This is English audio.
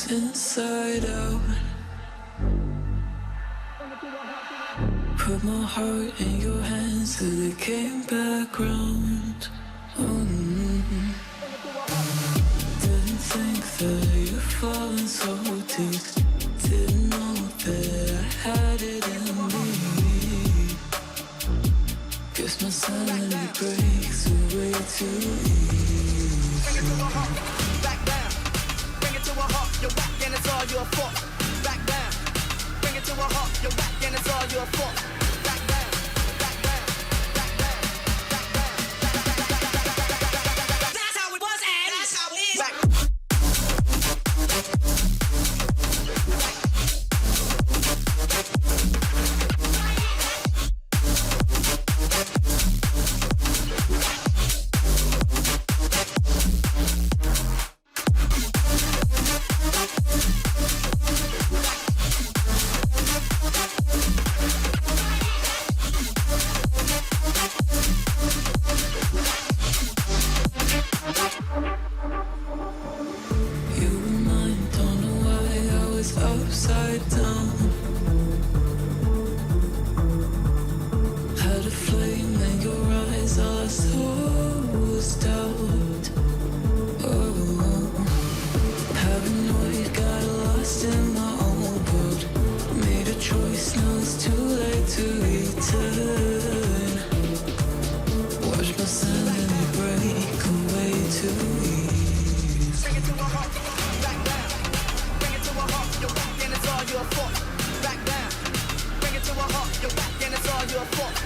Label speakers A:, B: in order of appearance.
A: inside out. Put my heart in your hands till it came back round. Didn't think that you're falling so deep. Didn't know that I had it in me. Guess my sanity breaks away too easy.
B: Bring it to a heart, back down. Bring it to a heart, you're whack and it's all your fault. Back down. Bring it to a heart, you're whack and it's all your fault. Back down, back down, back down, back down, back down. That's how it was and that's how it is. Back.
A: Upside down, had a flame in your eyes, all I saw was doubt. Oh, paranoid, got lost in my own world. Made a choice, now it's too late to return. Watch my sanity break away too easy.
B: Bring it to a heart, back down. Bring it to a heart, you're whack and it's all your fault. Back down. Bring it to a heart, you're whack and it's all your fault.